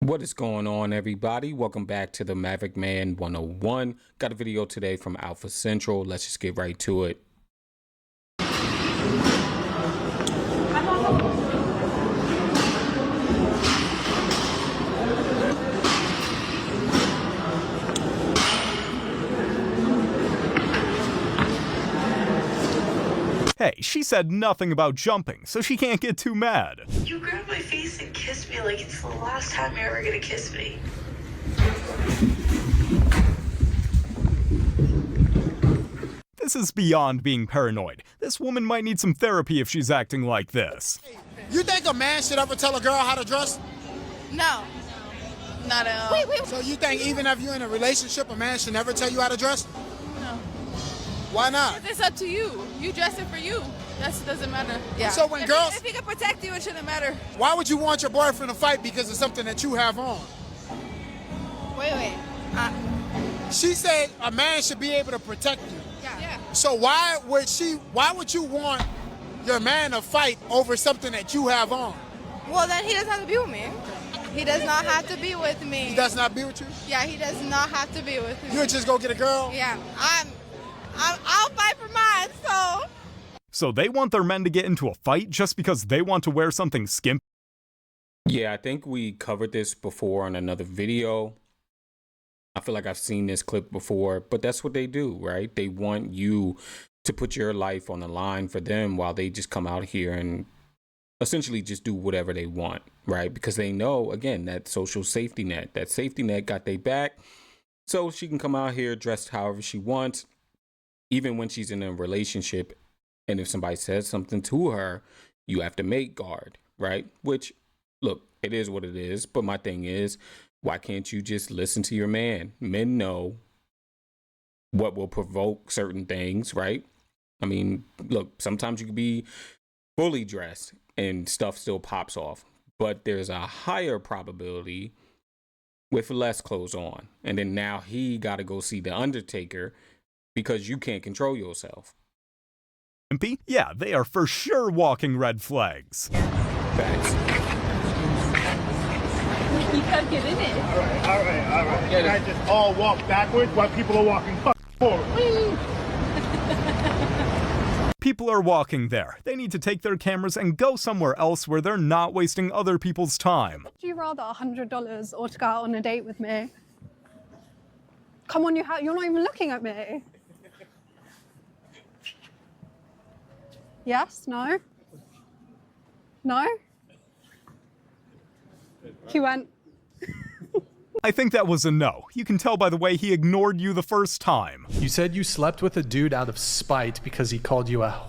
What is going on, everybody? Welcome back to the Maverick Man 101. Got a video today from Alpha Central. Let's just get right to it. Hey, she said nothing about jumping, so she can't get too mad. You grabbed my face and kissed me like it's the last time you're ever gonna kiss me. This is beyond being paranoid. This woman might need some therapy if she's acting like this. You think a man should ever tell a girl how to dress? No. Not at all. Wait. So you think even if you're in a relationship, a man should never tell you how to dress? No. Why not? It's up to you. You dress it for you. That doesn't matter. Yeah. So when girls... If he can protect you, it shouldn't matter. Why would you want your boyfriend to fight because of something that you have on? Wait. She said a man should be able to protect you. Yeah. So why would you want your man to fight over something that you have on? Well, then he doesn't have to be with me. He does not have to be with me. He does not be with you? Yeah, he does not have to be with me. You would just go get a girl? Yeah. I'll fight for mine, so... So they want their men to get into a fight just because they want to wear something skimpy? Yeah, I think we covered this before on another video. I feel like I've seen this clip before, but that's what they do, right? They want you to put your life on the line for them while they just come out here and essentially just do whatever they want, right? Because they know, again, that social safety net, that safety net got their back. So she can come out here dressed however she wants, even when she's in a relationship. And if somebody says something to her, you have to make guard, right? Which, look, it is what it is. But my thing is, why can't you just listen to your man? Men know what will provoke certain things, right? I mean, look, sometimes you can be fully dressed and stuff still pops off. But there's a higher probability with less clothes on. And then now he got to go see the Undertaker because you can't control yourself. Yeah, they are for sure walking red flags. Facts. You can't get in it. All right. You guys just all walk backwards while people are walking forward. People are walking there. They need to take their cameras and go somewhere else where they're not wasting other people's time. Would you rather $100 or to go out on a date with me? Come on, you're not even looking at me. Yes? No? No? He went... I think that was a no. You can tell by the way he ignored you the first time. You said you slept with a dude out of spite because he called you a...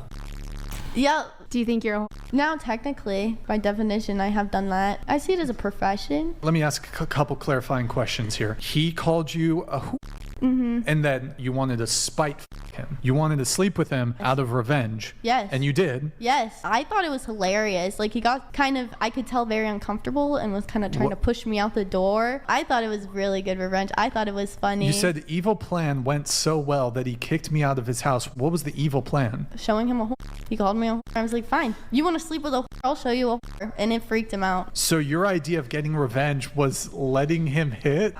Yep. Do you think you're a... Now, technically, by definition, I have done that. I see it as a profession. Let me ask a couple clarifying questions here. He called you a... And then you wanted to spite him. You wanted to sleep with him out of revenge. Yes. And you did. Yes. I thought it was hilarious. Like, he got kind of, I could tell, very uncomfortable and was kind of trying to push me out the door. I thought it was really good revenge. I thought it was funny. You said the evil plan went so well that he kicked me out of his house. What was the evil plan? Showing him a whore. He called me a whore. I was like, fine. You want to sleep with a whore? I'll show you a whore. And it freaked him out. So your idea of getting revenge was letting him hit?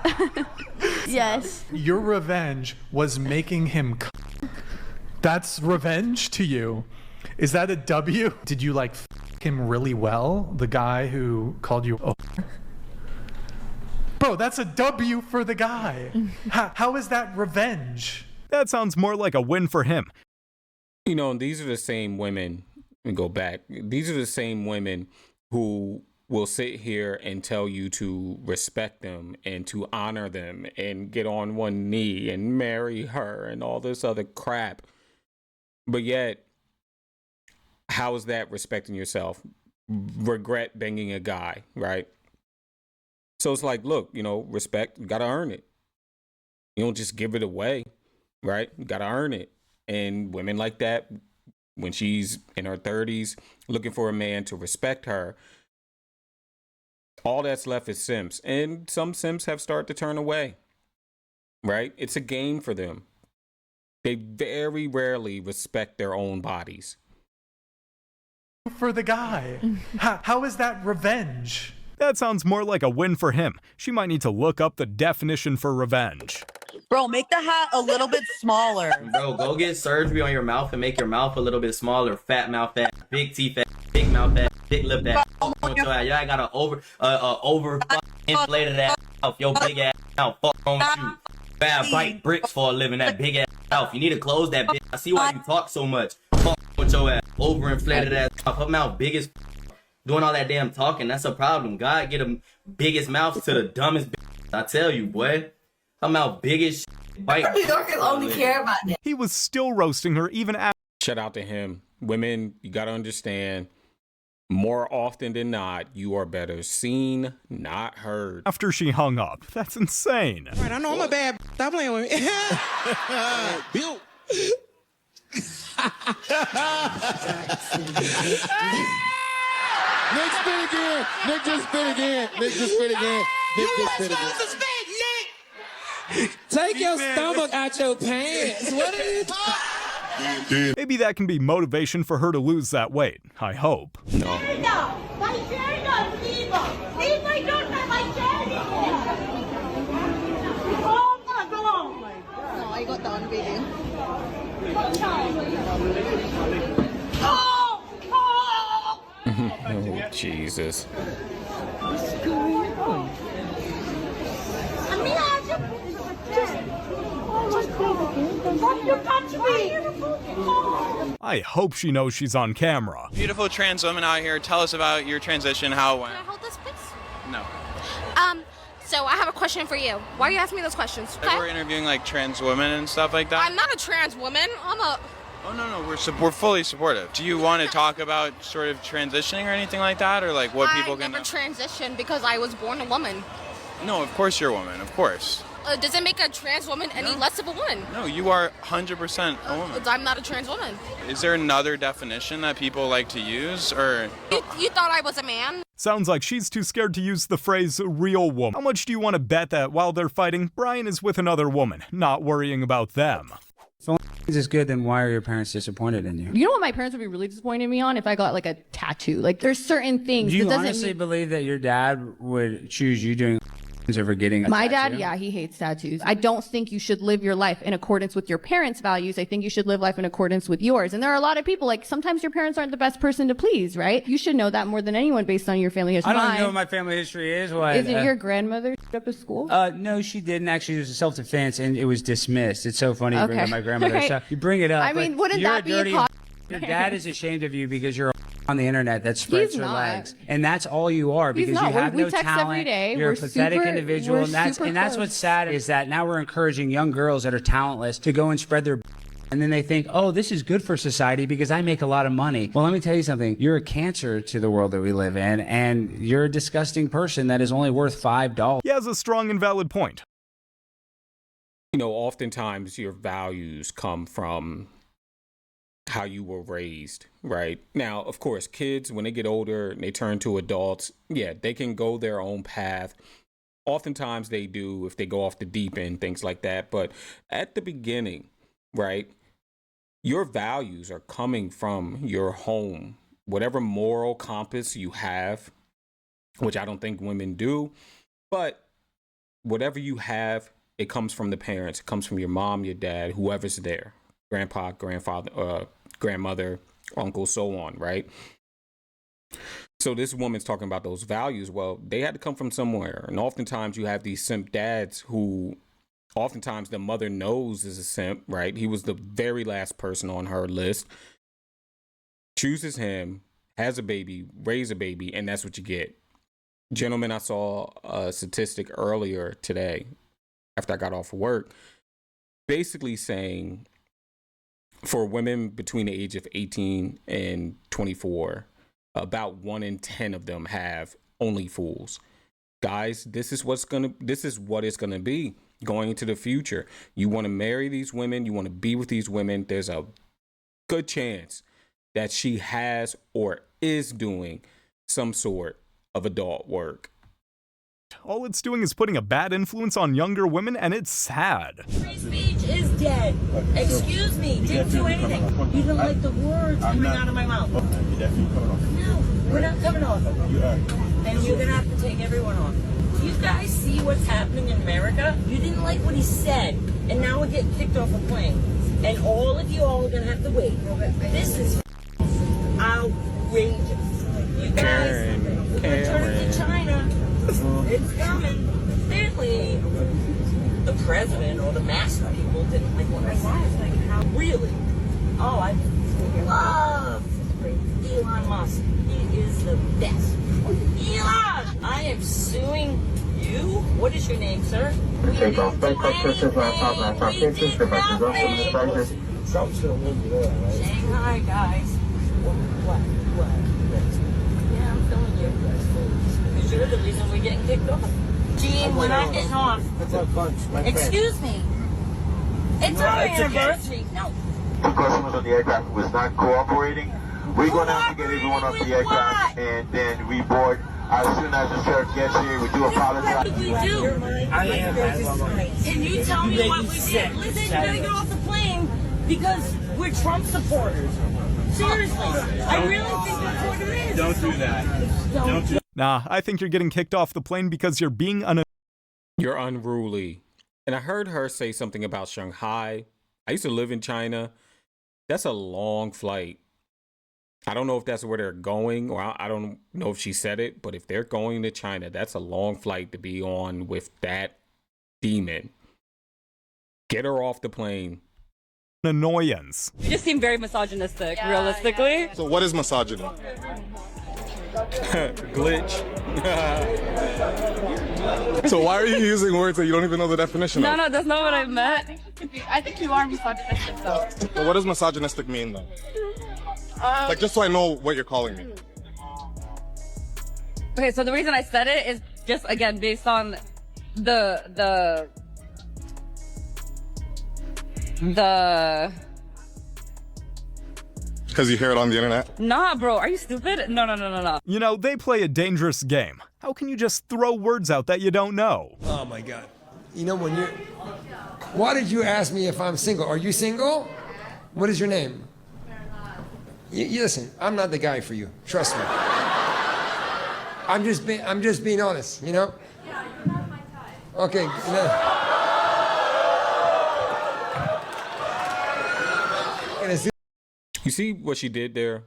Yes. Your revenge was making him That's revenge to you. Is that a W? Did you like him really well? The guy who called you Bro, that's a W for the guy. How is that revenge? That sounds more like a win for him. You know, these are the same women, let me go back. These are the same women who will sit here and tell you to respect them and to honor them and get on one knee and marry her and all this other crap. But yet, how is that respecting yourself? Regret banging a guy, right? So it's like, look, you know, respect, you got to earn it. You don't just give it away, right? You got to earn it. And women like that, when she's in her 30s, looking for a man to respect her, all that's left is simps. And some simps have started to turn away, right? It's a game for them. They very rarely respect their own bodies. For the guy. How is that revenge? That sounds more like a win for him. She might need to look up the definition for revenge. Bro, make the hat a little bit smaller. Bro, go get surgery on your mouth and make your mouth a little bit smaller. Fat mouth fat, big teeth fat, big mouth fat, big lip fat. Y'all got an over inflated ass mouth. Your big ass mouth. Fuck on you. Bad bite bricks for a living. That big ass mouth. You need to close that bitch. I see why you talk so much. Fuck with your ass. Overinflated ass mouth. Her mouth big as doing all that damn talking. That's a problem. God get him biggest mouth to the dumbest bitch. I tell you, boy. Her mouth big as bite. only care about that. He was still roasting her even after. Shout out to him. Women, you got to understand, more often than not, you are better seen, not heard. After she hung up. That's insane. Right, I know I'm a bad. Stop playing with me. Bill. Nick spit again. Nick just spit again. Nick just spit again. Nick just spit again. Take your stomach out your pants. What are you talking? Maybe that can be motivation for her to lose that weight. I hope. No. I got that on video. Oh, Jesus. I hope she knows she's on camera. Beautiful trans women out here. Tell us about your transition, how it went. Can I hold this, please? No. So I have a question for you. Why are you asking me those questions? Like we're interviewing like trans women and stuff like that. I'm not a trans woman. I'm a... Oh no, we're fully supportive. Do you want to talk about sort of transitioning or anything like that, or like what people can? I never transitioned because I was born a woman. No, of course you're a woman. Of course. Does it make a trans woman any less of a woman? No, you are 100% a woman. I'm not a trans woman. Is there another definition that people like to use, or? You thought I was a man? Sounds like she's too scared to use the phrase real woman. How much do you want to bet that while they're fighting, Brian is with another woman, not worrying about them? If is good, then why are your parents disappointed in you? You know what my parents would be really disappointed in me on? If I got like a tattoo. Like there's certain things. Do you honestly believe that your dad would choose you doing over getting a My tattoo? dad, yeah, he hates tattoos. I don't think you should live your life in accordance with your parents' values. I think you should live life in accordance with yours. And there are a lot of people, like sometimes your parents aren't the best person to please, right? You should know that more than anyone based on your family history. I don't know what my family history is. What, is it your grandmother up at school? No, she didn't. Actually, it was a self-defense, and it was dismissed. It's so funny you bring up my grandmother. Right. So you bring it up. I mean, wouldn't you're that be dirty, a your dad is ashamed of you because you're on the internet that spreads He's her not. legs, and that's all you are because He's you not. have We no text talent. every day. You're We're a pathetic super- individual, we're and that's super close. what's sad is that now we're encouraging young girls that are talentless to go and spread their. And then they think, oh, this is good for society because I make a lot of money. Well, let me tell you something. You're a cancer to the world that we live in, and you're a disgusting person that is only worth $5. He has a strong and valid point. You know, oftentimes your values come from how you were raised, right? Now, of course, kids, when they get older and they turn to adults, yeah, they can go their own path. Oftentimes they do if they go off the deep end, things like that. But at the beginning, right, your values are coming from your home. Whatever moral compass you have, which I don't think women do, but whatever you have, it comes from the parents. It comes from your mom, your dad, whoever's there. Grandpa, grandfather, grandmother, uncle, so on, right? So this woman's talking about those values. Well, they had to come from somewhere. And oftentimes you have these simp dads who oftentimes the mother knows is a simp, right? He was the very last person on her list. Chooses him, has a baby, raise a baby, and that's what you get. Gentlemen, I saw a statistic earlier today after I got off of work, basically saying for women between the age of 18 and 24, about 1 in 10 of them have only fools. Guys, this is what it's gonna be going into the future. You want to marry these women, you want to be with these women, there's a good chance that she has or is doing some sort of adult work. All it's doing is putting a bad influence on younger women, and it's sad. Free speech is dead. Excuse me, didn't do anything. You didn't like the words coming out of my mouth. You're definitely coming off. No, we're not coming off. You are. And you're gonna have to take everyone off. Do you guys see what's happening in America? You didn't like what he said, and now we're getting kicked off a plane. And all of you all are gonna have to wait. This is outrageous. You guys, we're gonna turn it to China. It's coming. Apparently, the president or the master people didn't like what I said. Like, how really? Oh, I love Elon Musk. He is the best. Elon! I am suing you. What is your name, sir? Take off. Trump's gonna win you there, right? Shanghai, guys. What? Yeah, I'm filming you. Because you're the reason we're getting kicked off. Gene, we're not getting off. Excuse me. It's our anniversary. No. The customers on the aircraft was not cooperating. We're going to have to get everyone off the aircraft and then reboard as soon as the sheriff gets here. We do apologize. What did we do? Can you tell me what we did? Listen, you gotta get off the plane because we're Trump supporters. Seriously, I really think that's what it is. Don't do that. Don't do Nah, I think you're getting kicked off the plane because you're being You're unruly. And I heard her say something about Shanghai. I used to live in China. That's a long flight. I don't know if that's where they're going, or I don't know if she said it, but if they're going to China, that's a long flight to be on with that demon. Get her off the plane. annoyance. You just seem very misogynistic, realistically. So what is misogyny? Glitch. So why are you using words that you don't even know the definition of? No, that's not what I meant. I think you are misogynistic, though. So what does misogynistic mean, though? Like, just so I know what you're calling me. Okay, so the reason I said it is just, again, based on the Because you hear it on the internet? Nah, bro, are you stupid? No. You know, they play a dangerous game. How can you just throw words out that you don't know? Oh my God. You know, when you're... Why did you ask me if I'm single? Are you single? What is your name? You listen, I'm not the guy for you. Trust me. I'm just being honest, you know? Yeah, you're not my type. Okay. You see what she did there?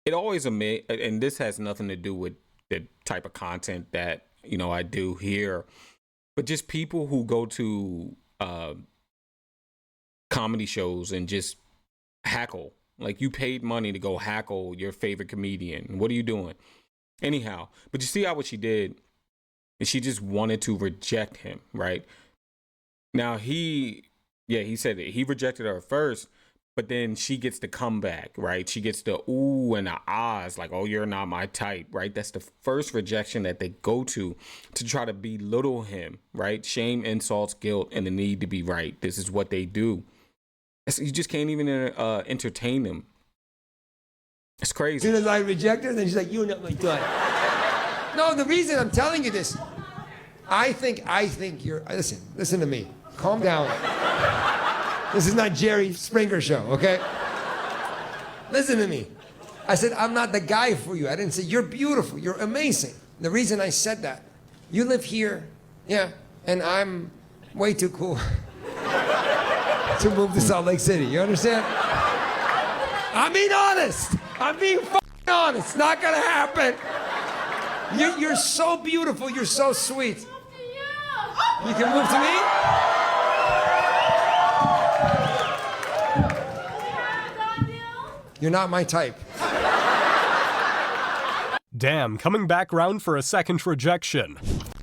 It always amazes, and this has nothing to do with the type of content that, you know, I do here, but just people who go to comedy shows and just hackle. Like, you paid money to go hackle your favorite comedian. What are you doing? Anyhow, but you see how what she did is she just wanted to reject him, right? Now he said that he rejected her first, but then she gets the comeback, right? She gets the ooh and the ahs, like, oh, you're not my type, right? That's the first rejection that they go to try to belittle him, right? Shame, insults, guilt, and the need to be right. This is what they do. You just can't even entertain them. It's crazy. As soon as I reject her, then she's like, you're not my type. No, the reason I'm telling you this, I think you're, listen to me. Calm down. This is not Jerry Springer show, okay? Listen to me. I said, I'm not the guy for you. I didn't say, you're beautiful, you're amazing. The reason I said that, you live here, yeah, and I'm way too cool to move to Salt Lake City, you understand? I'm being honest. I'm being honest. Not gonna happen. You're so beautiful, you're so sweet. You can move to me? You're not my type. Damn, coming back round for a second rejection.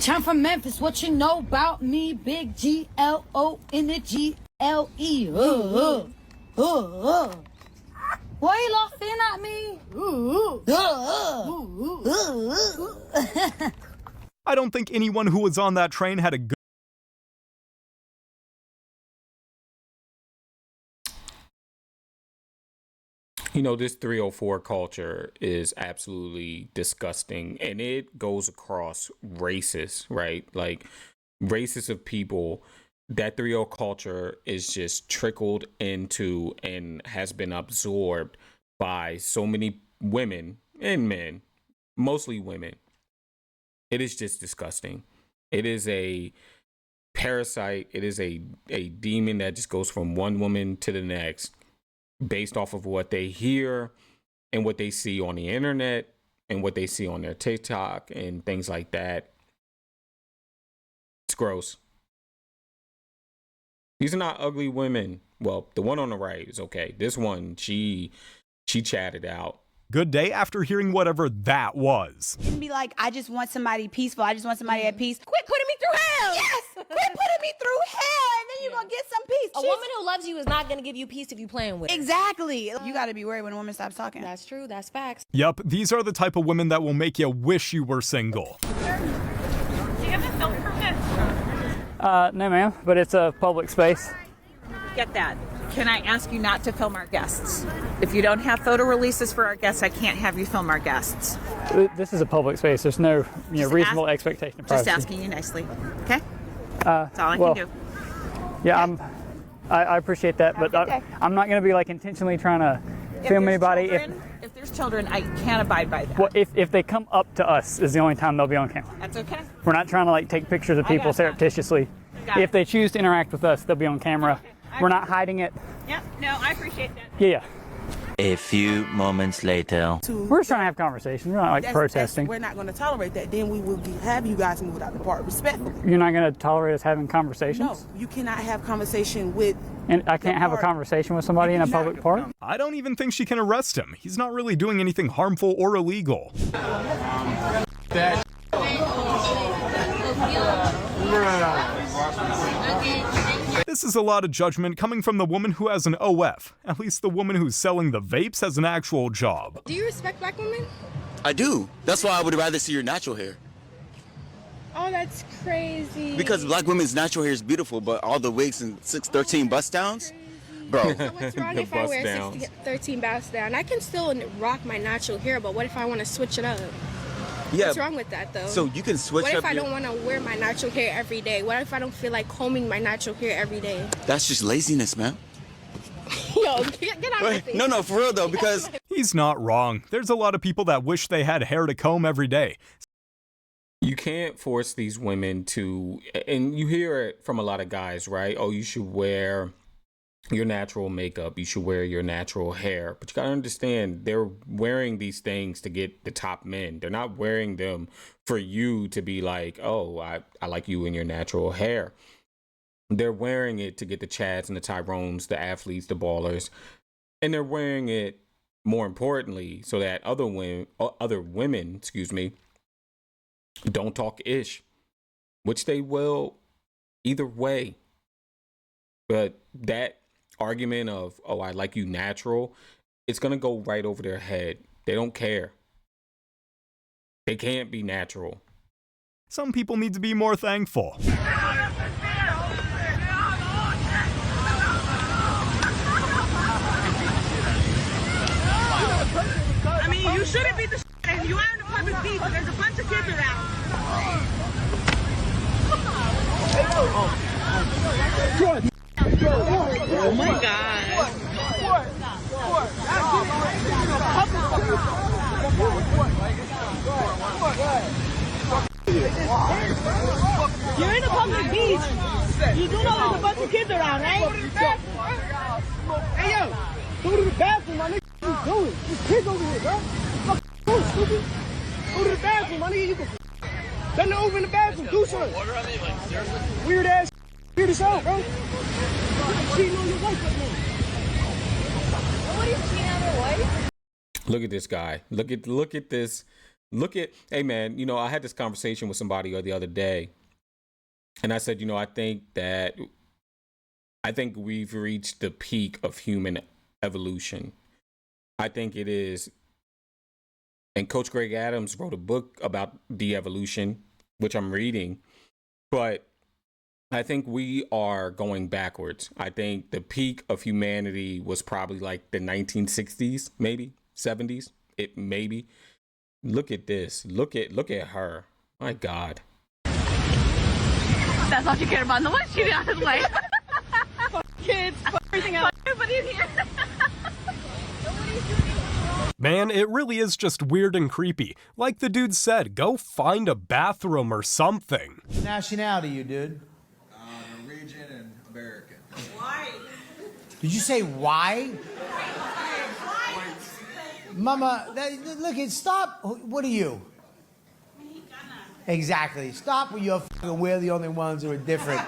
I'm from Memphis. What you know about me? Big G-L-O in the G-L-E. Why you laughing at me? I don't think anyone who was on that train had a good... You know, this 304 culture is absolutely disgusting, and it goes across races, right? Like, races of people that 3-0 culture is just trickled into and has been absorbed by so many women and men, mostly women. It is just disgusting. It is a parasite. It is a demon that just goes from one woman to the next based off of what they hear and what they see on the internet and what they see on their TikTok and things like that. It's gross. These are not ugly women. Well, the one on the right is okay. This one, she chatted out. Good day after hearing whatever that was. And be like, I just want somebody peaceful. I just want somebody at peace. Quit putting me through hell. Yes. Quit putting me through hell, and then you're going to get some peace. A woman who loves you is not going to give you peace if you playing with her. Exactly. You got to be worried when a woman stops talking. That's true. That's facts. Yup, these are the type of women that will make you wish you were single. Do you have a film permit? No, ma'am, but it's a public space. Get that. Can I ask you not to film our guests? If you don't have photo releases for our guests, I can't have you film our guests. This is a public space. There's no reasonable expectation of privacy. Just asking you nicely, okay? That's all I can do. Yeah, I appreciate that, but I'm not going to be like intentionally trying to film anybody. If there's children, I can't abide by that. Well, if they come up to us is the only time they'll be on camera. That's okay. We're not trying to like take pictures of people surreptitiously. If they choose to interact with us, they'll be on camera. We're not hiding it. Yep, no, I appreciate that. Yeah. A few moments later. We're just trying to have conversations. We're not like protesting. We're not going to tolerate that. Then we will have you guys move out the park respectfully. You're not going to tolerate us having conversations? No, you cannot have conversation with... And I can't have a conversation with somebody in a public park? I don't even think she can arrest him. He's not really doing anything harmful or illegal. This is a lot of judgment coming from the woman who has an OF. At least the woman who's selling the vapes has an actual job. Do you respect black women? I do. That's why I would rather see your natural hair. Oh, that's crazy. Because black women's natural hair is beautiful, but all the wigs and 613 bust downs, bro. So what's wrong if I wear 13 bust down? I can still rock my natural hair, but what if I want to switch it up? Yeah. What's wrong with that, though? So you can switch up. What if I don't want to wear my natural hair every day? What if I don't feel like combing my natural hair every day? That's just laziness, man. Yo, get out of my face. No, for real though, because he's not wrong. There's a lot of people that wish they had hair to comb every day. You can't force these women to, and you hear it from a lot of guys, right? Oh, you should wear your natural makeup. You should wear your natural hair. But you got to understand, they're wearing these things to get the top men. They're not wearing them for you to be like, oh, I like you in your natural hair. They're wearing it to get the Chads and the Tyrones, the athletes, the ballers. And they're wearing it, more importantly, so that other women, don't talk ish, which they will either way. But that argument of, oh, I like you natural, it's going to go right over their head. They don't care. They can't be natural. Some people need to be more thankful. I mean, you shouldn't be the and you are in the public beach. There's a bunch of kids around. Oh my God. You're in a public beach. You do know there's a bunch of kids around, right? Hey, yo. Go to the bathroom, my nigga. What are you doing? There's kids over here, bro. Go, stupid. Go to the bathroom, my nigga. You can bend over in the bathroom. Do something. Weird ass. Weird as hell, bro. Cheating on your wife right now. Nobody's cheating on your wife. Look at this guy. Look at this. Hey man, I had this conversation with somebody the other day, and I said, I think we've reached the peak of human evolution. I think it is. And Coach Greg Adams wrote a book about de-evolution, which I'm reading, but I think we are going backwards. I think the peak of humanity was probably like the 1960s, maybe 70s. Maybe. Look at this. Look at her. My God. That's all you care about. No one's cheating on his wife. Kids, everything else. Everybody in here. Man, it really is just weird and creepy. Like the dude said, go find a bathroom or something. Nationality, you dude? Norwegian and American. Why? Did you say why? Mama, look, stop. What are you? Exactly. Stop with your we're the only ones who are different.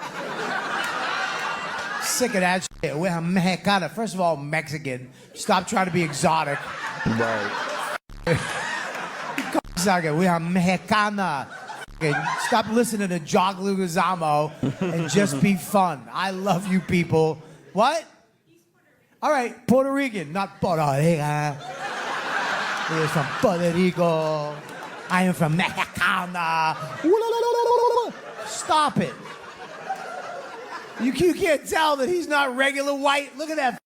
Sick of that shit. We're Mexicana. First of all, Mexican. Stop trying to be exotic. Right. We're Mexicana. Stop listening to Jock Lugazamo and just be fun. I love you people. What? All right, Puerto Rican, not Puerto Rican. He's from Puerto Rico. I am from Mexicana. Stop it. You can't tell that he's not regular white. Look at that.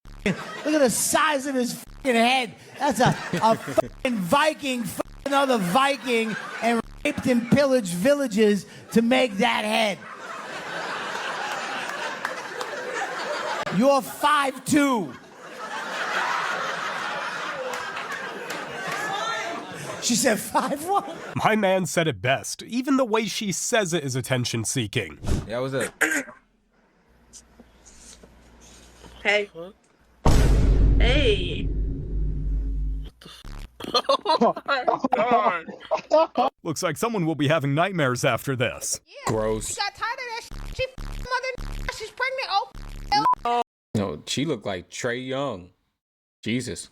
Look at the size of his head. That's a fucking Viking, another Viking, and raped and pillaged villages to make that head. You're 5'2". She said 5'1". My man said it best. Even the way she says it is attention-seeking. Yeah, what's up? Hey. Hey. Oh my God. Looks like someone will be having nightmares after this. Gross. She got tired of that shit. She mother. She's pregnant. Oh. No, she looked like Trey Young. Jesus.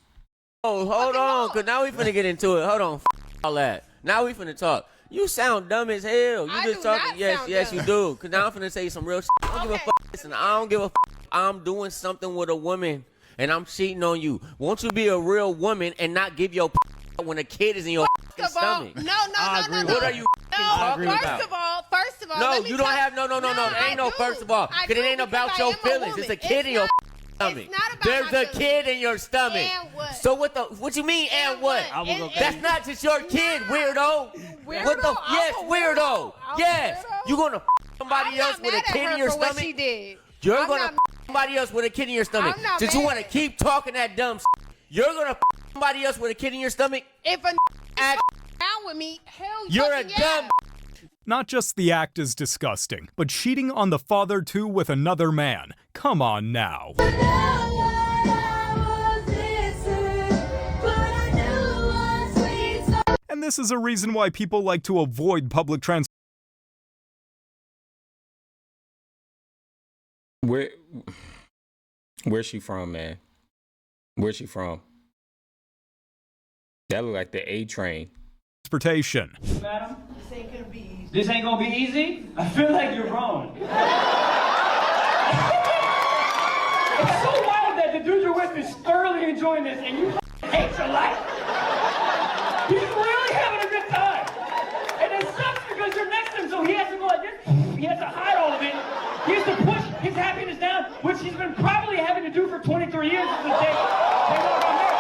Oh, hold on, cause now we finna get into it. Hold on, all that. Now we finna talk. You sound dumb as hell. You just talking. Yes, you do. Cause now I'm finna say some real shit. I don't give a fuck. Listen, I don't give a fuck. I'm doing something with a woman, and I'm cheating on you. Won't you be a real woman and not give your when a kid is in your stomach? No. What are you talking about? First of all. No, you don't have no. There ain't no first of all. Cause it ain't about your feelings. It's a kid in your stomach. There's a kid in your stomach. So what you mean and what? That's not just your kid, weirdo. What the weirdo. Yes. You gonna somebody else with a kid in your stomach? You're gonna somebody else with a kid in your stomach. Since you wanna keep talking that dumb you're gonna somebody else with a kid in your stomach? If a act down with me, hell you're a dumb. Not just the act is disgusting, but cheating on the father too with another man. Come on now. And this is a reason why people like to avoid public transport. Where's she from, man? Where's she from? That look like the A train. Transportation. Madam, this ain't gonna be easy. I feel like you're wrong. It's so wild that the dude you're with is thoroughly enjoying this and you hate your life. He's really having a good time. And it sucks because you're next to him, so he has to go like this. He has to hide all of it. He has to push his happiness down, which he's been probably having to do for 23 years since the day they got married.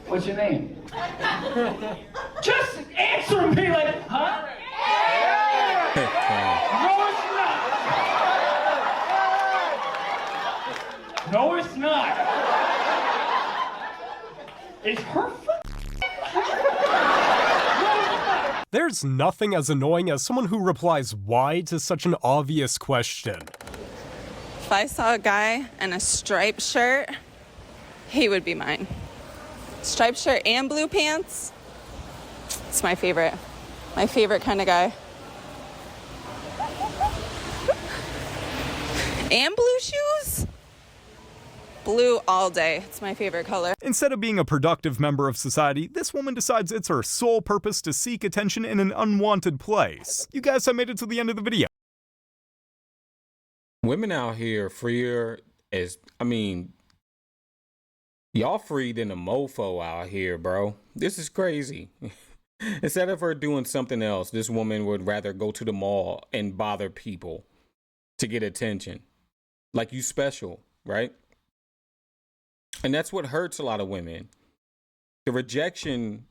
What's your name? Just answer me like, huh? No, it's not. It's her There's nothing as annoying as someone who replies why to such an obvious question. If I saw a guy in a striped shirt, he would be mine. Striped shirt and blue pants. It's my favorite. My favorite kind of guy. And blue shoes? Blue all day. It's my favorite color. Instead of being a productive member of society, this woman decides it's her sole purpose to seek attention in an unwanted place. You guys have made it to the end of the video. Women out here freer as, y'all free than a mofo out here, bro. This is crazy. Instead of her doing something else, this woman would rather go to the mall and bother people to get attention. Like, you special, right? And that's what hurts a lot of women. The rejection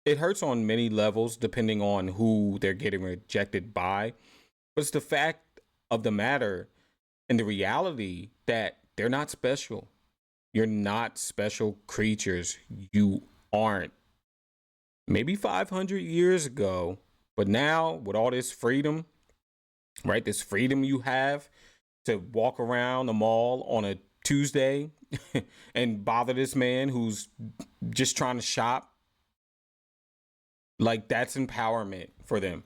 It hurts on many levels depending on who they're getting rejected by. But it's the fact of the matter and the reality that they're not special. You're not special creatures. You aren't. Maybe 500 years ago, but now with all this freedom, right? This freedom you have to walk around the mall on a Tuesday and bother this man who's just trying to shop. Like, that's empowerment for them.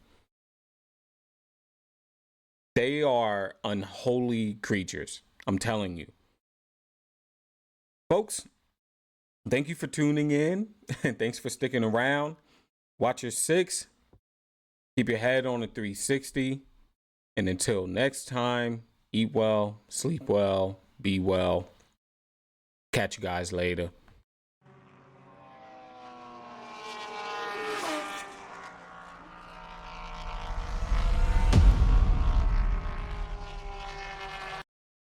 They are unholy creatures. I'm telling you. Folks, thank you for tuning in. Thanks for sticking around. Watch your six. Keep your head on a 360. And until next time, eat well, sleep well, be well. Catch you guys later.